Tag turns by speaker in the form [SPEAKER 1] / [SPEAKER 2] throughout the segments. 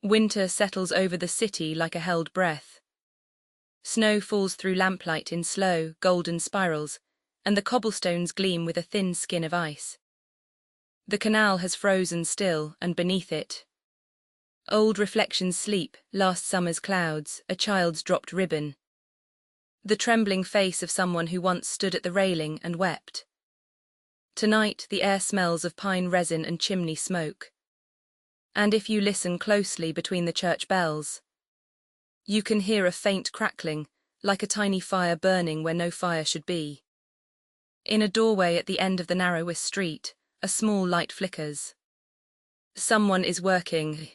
[SPEAKER 1] Winter settles over the city like a held breath. Snow falls through lamplight in slow, golden spirals, and the cobblestones gleam with a thin skin of ice. The canal has frozen still, and beneath it, old reflections sleep, last summer's clouds, a child's dropped ribbon. The trembling face of someone who once stood at the railing and wept. Tonight the air smells of pine resin and chimney smoke. And if you listen closely between the church bells, you can hear a faint crackling, like a tiny fire burning where no fire should be. In a doorway at the end of the narrowest street, a small light flickers. Someone is working.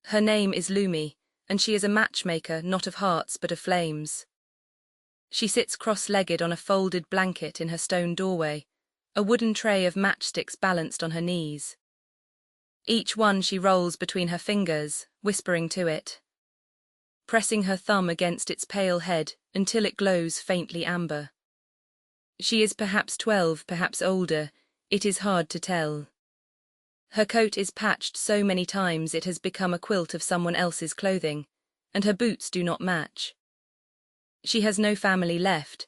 [SPEAKER 1] Her name is Lumi, and she is a matchmaker not of hearts but of flames. She sits cross-legged on a folded blanket in her stone doorway, a wooden tray of matchsticks balanced on her knees. Each one she rolls between her fingers, whispering to it, pressing her thumb against its pale head until it glows faintly amber. She is perhaps 12, perhaps older, it is hard to tell. Her coat is patched so many times it has become a quilt of someone else's clothing, and her boots do not match. She has no family left,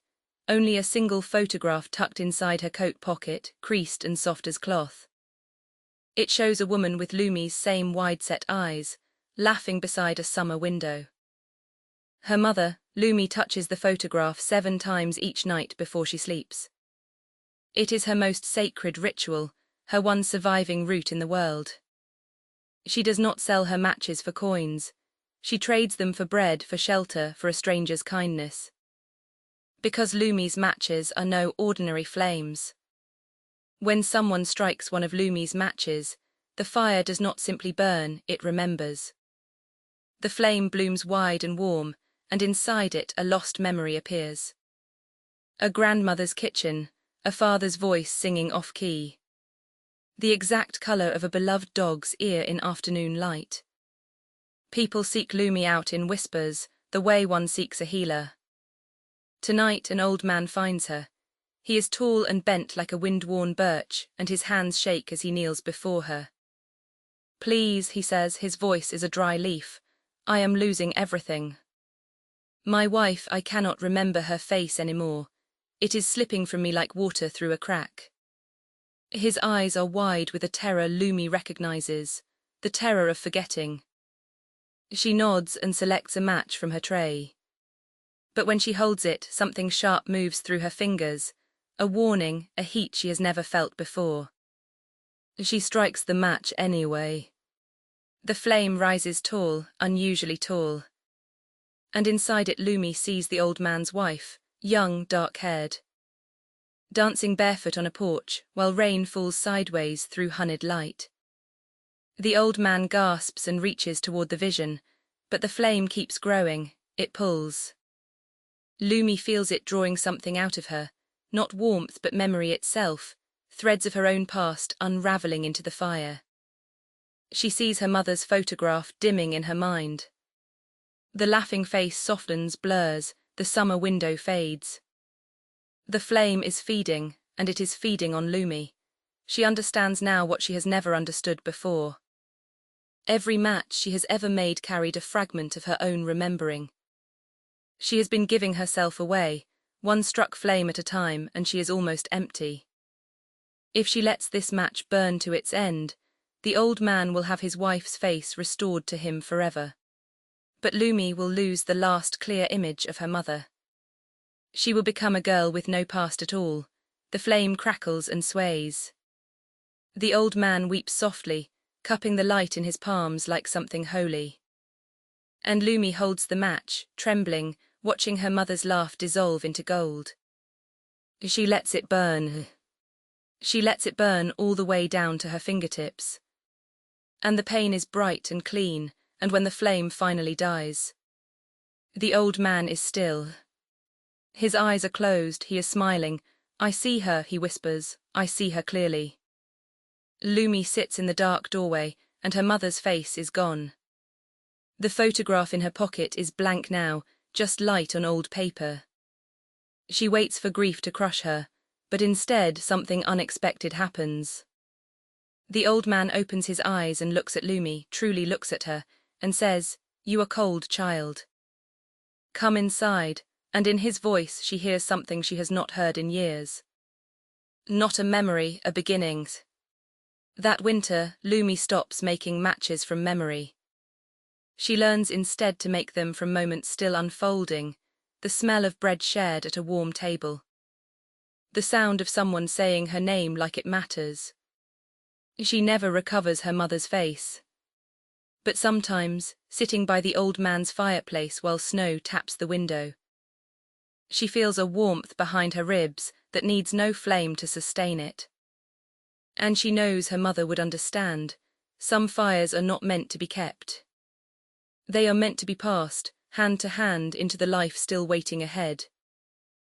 [SPEAKER 1] only a single photograph tucked inside her coat pocket, creased and soft as cloth. It shows a woman with Lumi's same wide-set eyes, laughing beside a summer window. Her mother, Lumi, touches the photograph 7 times each night before she sleeps. It is her most sacred ritual, her one surviving root in the world. She does not sell her matches for coins. She trades them for bread, for shelter, for a stranger's kindness. Because Lumi's matches are no ordinary flames. When someone strikes one of Lumi's matches, the fire does not simply burn, it remembers. The flame blooms wide and warm, and inside it a lost memory appears. A grandmother's kitchen, a father's voice singing off-key. The exact color of a beloved dog's ear in afternoon light. People seek Lumi out in whispers, the way one seeks a healer. Tonight an old man finds her. He is tall and bent like a wind-worn birch, and his hands shake as he kneels before her. "Please," he says, his voice is a dry leaf, "I am losing everything. My wife, I cannot remember her face anymore. It is slipping from me like water through a crack." His eyes are wide with a terror Lumi recognizes, the terror of forgetting. She nods and selects a match from her tray. But when she holds it, something sharp moves through her fingers, a warning, a heat she has never felt before. She strikes the match anyway. The flame rises tall, unusually tall. And inside it Lumi sees the old man's wife, young, dark-haired, dancing barefoot on a porch while rain falls sideways through honeyed light. The old man gasps and reaches toward the vision, but the flame keeps growing, it pulls. Lumi feels it drawing something out of her, not warmth but memory itself, threads of her own past unraveling into the fire. She sees her mother's photograph dimming in her mind. The laughing face softens, blurs, the summer window fades. The flame is feeding, and it is feeding on Lumi. She understands now what she has never understood before. Every match she has ever made carried a fragment of her own remembering. She has been giving herself away, one struck flame at a time, and she is almost empty. If she lets this match burn to its end, the old man will have his wife's face restored to him forever. But Lumi will lose the last clear image of her mother. She will become a girl with no past at all. The flame crackles and sways. The old man weeps softly, cupping the light in his palms like something holy. And Lumi holds the match, trembling, watching her mother's laugh dissolve into gold. She lets it burn. She lets it burn all the way down to her fingertips. And the pain is bright and clean, and when the flame finally dies, the old man is still. His eyes are closed, he is smiling. "I see her," he whispers, "I see her clearly." Lumi sits in the dark doorway, and her mother's face is gone. The photograph in her pocket is blank now, just light on old paper. She waits for grief to crush her, but instead something unexpected happens. The old man opens his eyes and looks at Lumi, truly looks at her, and says, "You are cold, child. Come inside," and in his voice she hears something she has not heard in years. Not a memory, a beginning. That winter, Lumi stops making matches from memory. She learns instead to make them from moments still unfolding, the smell of bread shared at a warm table. The sound of someone saying her name like it matters. She never recovers her mother's face. But sometimes, sitting by the old man's fireplace while snow taps the window, she feels a warmth behind her ribs that needs no flame to sustain it. And she knows her mother would understand. Some fires are not meant to be kept. They are meant to be passed, hand to hand, into the life still waiting ahead.